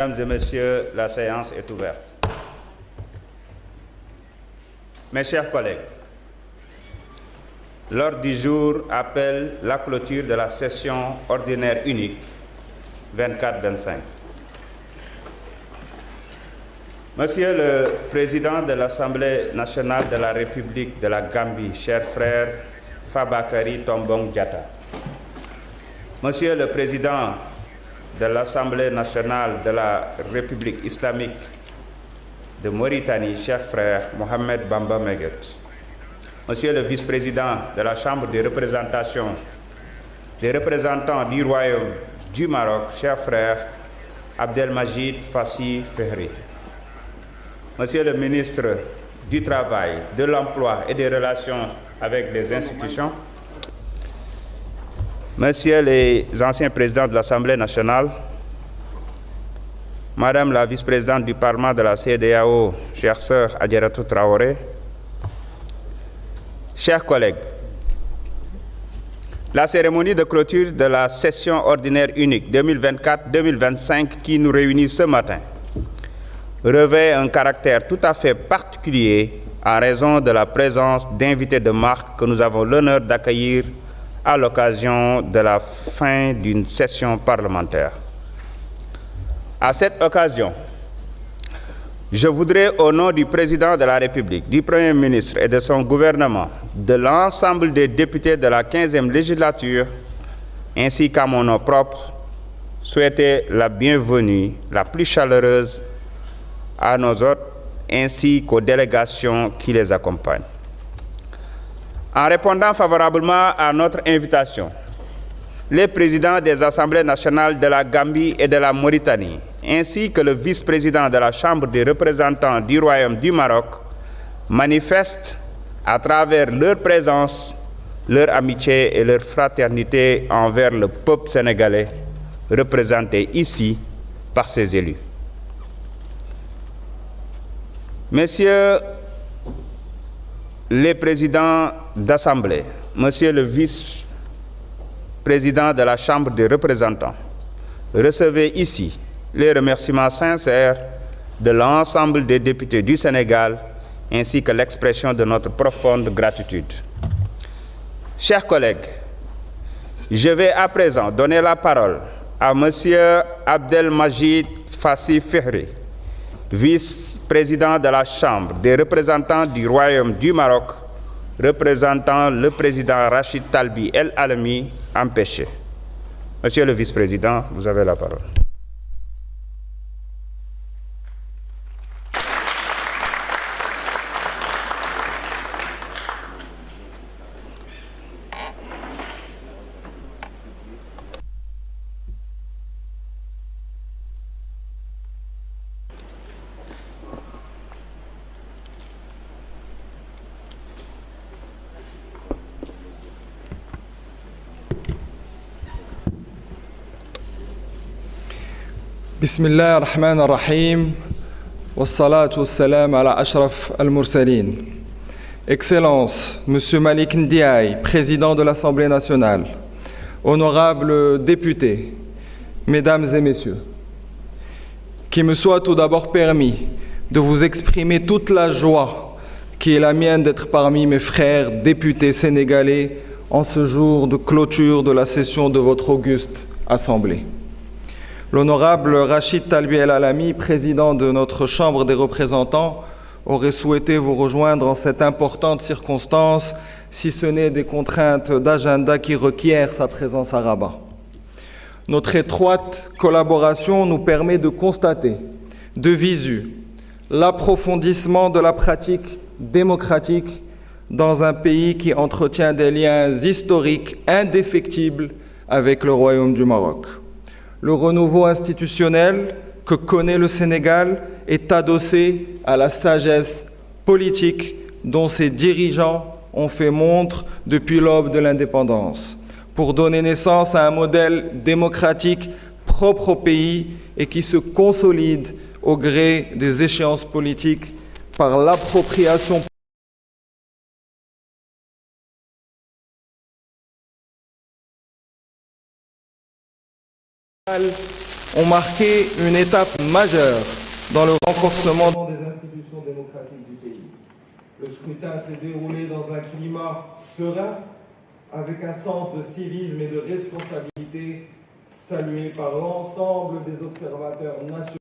Mesdames et messieurs, la séance est ouverte. Mes chers collègues, l'ordre du jour appelle la clôture de la session ordinaire unique 24-25. Monsieur le Président de l'Assemblée nationale de la République de la Gambie, cher frère Fabakary Tombong Jatta, Monsieur le Président de l'Assemblée nationale de la République islamique de Mauritanie, cher frère Mohamed Bamba Meguet, Monsieur le Vice-président de la Chambre des représentants du Royaume du Maroc, cher frère Abdelmajid Fassi Fehri, Monsieur le ministre du Travail, de l'Emploi et des Relations avec les institutions, Messieurs les anciens présidents de l'Assemblée nationale, Madame la vice-présidente du Parlement de la CEDEAO, chère sœur Adjaratou Traoré, chers collègues, la cérémonie de clôture de la session ordinaire unique 2024-2025 qui nous réunit ce matin revêt un caractère tout à fait particulier en raison de la présence d'invités de marque que nous avons l'honneur d'accueillir à l'occasion de la fin d'une session parlementaire. À cette occasion, je voudrais, au nom du Président de la République, du Premier ministre et de son gouvernement, de l'ensemble des députés de la 15e législature, ainsi qu'à mon nom propre, souhaiter la bienvenue la plus chaleureuse à nos hôtes ainsi qu'aux délégations qui les accompagnent. En répondant favorablement à notre invitation, les présidents des assemblées nationales de la Gambie et de la Mauritanie, ainsi que le vice-président de la Chambre des représentants du Royaume du Maroc, manifestent à travers leur présence, leur amitié et leur fraternité envers le peuple sénégalais, représenté ici par ses élus. Messieurs les présidents d'Assemblée, Monsieur le vice-président de la Chambre des représentants, recevez ici les remerciements sincères de l'ensemble des députés du Sénégal ainsi que l'expression de notre profonde gratitude. Chers collègues, je vais à présent donner la parole à Monsieur Abdelmajid Fassi Fehri, vice-président de la Chambre des représentants du Royaume du Maroc, représentant le président Rachid Talbi El Alami, empêché. Monsieur le vice-président, vous avez la parole. بسم الله الرحمن الرحيم والصلاة والسلام على أشرف المرسلين. Excellences, Monsieur Malik Ndiaye, président de l'Assemblée nationale, honorables députés, Mesdames et Messieurs, qu'il me soit tout d'abord permis de vous exprimer toute la joie qui est la mienne d'être parmi mes frères députés sénégalais en ce jour de clôture de la session de votre auguste Assemblée. L'honorable Rachid Talbi El Alami, président de notre Chambre des représentants, aurait souhaité vous rejoindre en cette importante circonstance, si ce n'est des contraintes d'agenda qui requièrent sa présence à Rabat. Notre étroite collaboration nous permet de constater, de visu, l'approfondissement de la pratique démocratique dans un pays qui entretient des liens historiques indéfectibles avec le Royaume du Maroc. Le renouveau institutionnel que connaît le Sénégal est adossé à la sagesse politique dont ses dirigeants ont fait montre depuis l'aube de l'indépendance, pour donner naissance à un modèle démocratique propre au pays et qui se consolide au gré des échéances politiques par l'appropriation ont marqué une étape majeure dans le renforcement des institutions démocratiques du pays. Le scrutin s'est déroulé dans un climat serein, avec un sens de civisme et de responsabilité salué par l'ensemble des observateurs nationaux.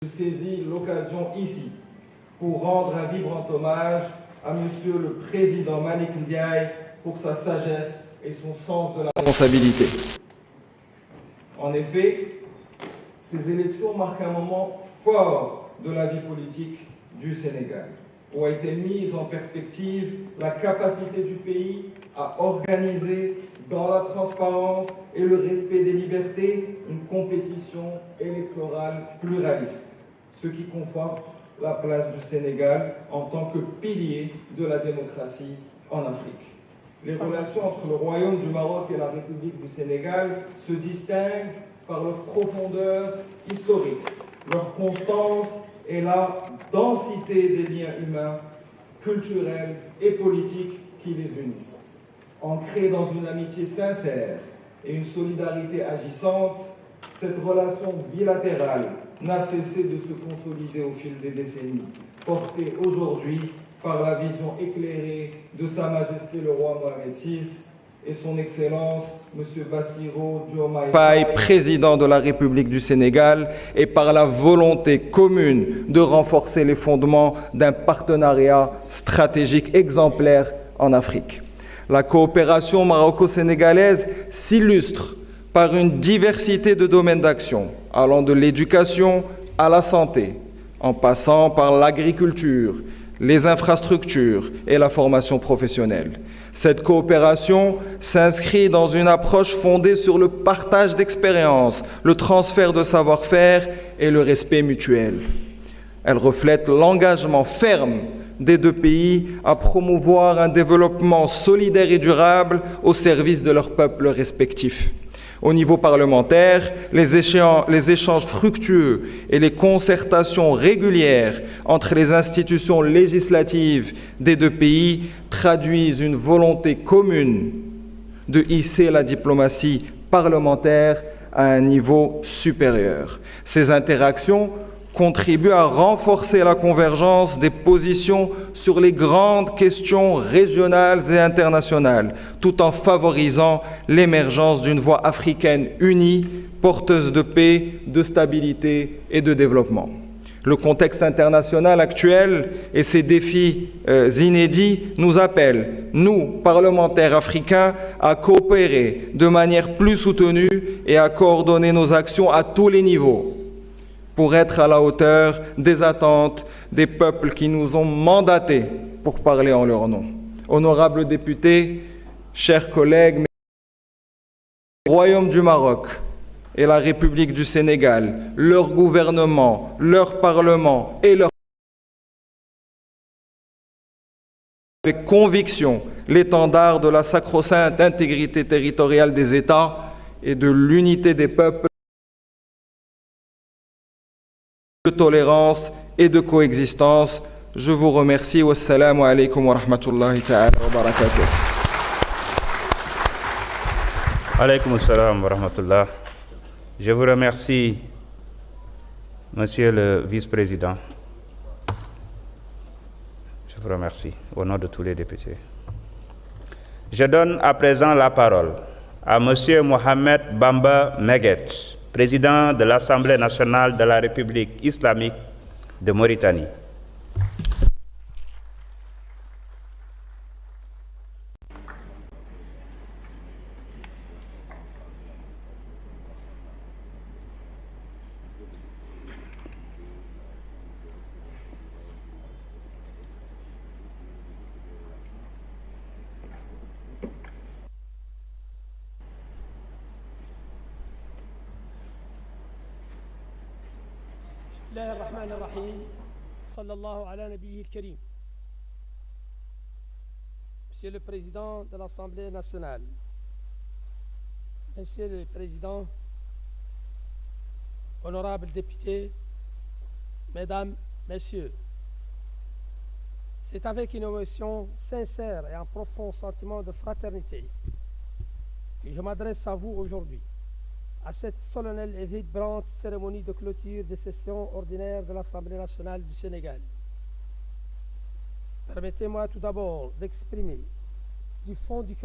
Je saisis l'occasion ici pour rendre un vibrant hommage à Monsieur le Président Malick Ndiaye pour sa sagesse et son sens de la responsabilité. En effet, ces élections marquent un moment fort de la vie politique du Sénégal, où a été mise en perspective la capacité du pays à organiser dans la transparence et le respect des libertés une compétition électorale pluraliste, ce qui conforte la place du Sénégal en tant que pilier de la démocratie en Afrique. Les relations entre le Royaume du Maroc et la République du Sénégal se distinguent par leur profondeur historique, leur constance et la densité des liens humains, culturels et politiques qui les unissent. Ancrée dans une amitié sincère et une solidarité agissante, cette relation bilatérale n'a cessé de se consolider au fil des décennies, portée aujourd'hui par la vision éclairée de Sa Majesté le roi Mohamed VI et son Excellence M. Bassirou Diomaye Faye, président de la République du Sénégal, et par la volonté commune de renforcer les fondements d'un partenariat stratégique exemplaire en Afrique. La coopération maroco-sénégalaise s'illustre par une diversité de domaines d'action, allant de l'éducation à la santé, en passant par l'agriculture, les infrastructures et la formation professionnelle. Cette coopération s'inscrit dans une approche fondée sur le partage d'expériences, le transfert de savoir-faire et le respect mutuel. Elle reflète l'engagement ferme des deux pays à promouvoir un développement solidaire et durable au service de leurs peuples respectifs. Au niveau parlementaire, les échanges fructueux et les concertations régulières entre les institutions législatives des deux pays traduisent une volonté commune de hisser la diplomatie parlementaire à un niveau supérieur. Ces interactions contribuent à renforcer la convergence des positions sur les grandes questions régionales et internationales, tout en favorisant l'émergence d'une voie africaine unie, porteuse de paix, de stabilité et de développement. Le contexte international actuel et ses défis inédits nous appellent, nous, parlementaires africains, à coopérer de manière plus soutenue et à coordonner nos actions à tous les niveaux, pour être à la hauteur des attentes des peuples qui nous ont mandatés pour parler en leur nom. Honorables députés, chers collègues, le Royaume du Maroc et la République du Sénégal, leur gouvernement, leur parlement et leur avec conviction l'étendard de la sacro-sainte intégrité territoriale des États et de l'unité des peuples, de tolérance et de coexistence. Je vous remercie. Wassalamu alaikum wa rahmatullahi ta'ala wa barakatuh. Alaykoum assalam wa rahmatullah. Je vous remercie, Monsieur le Vice-président. Je vous remercie au nom de tous les députés. Je donne à présent la parole à Monsieur Mohamed Bamba Meguet, président de l'Assemblée nationale de la République islamique de Mauritanie. بسم الله الرحمن الرحيم صلى الله على نبيه الكريم. Monsieur le Président de l'Assemblée nationale, Monsieur le Président, honorables députés, Mesdames, Messieurs, c'est avec une émotion sincère et un profond sentiment de fraternité que je m'adresse à vous aujourd'hui à cette solennelle et vibrante cérémonie de clôture des sessions ordinaires de l'Assemblée nationale du Sénégal. Permettez-moi tout d'abord d'exprimer du fond du cœur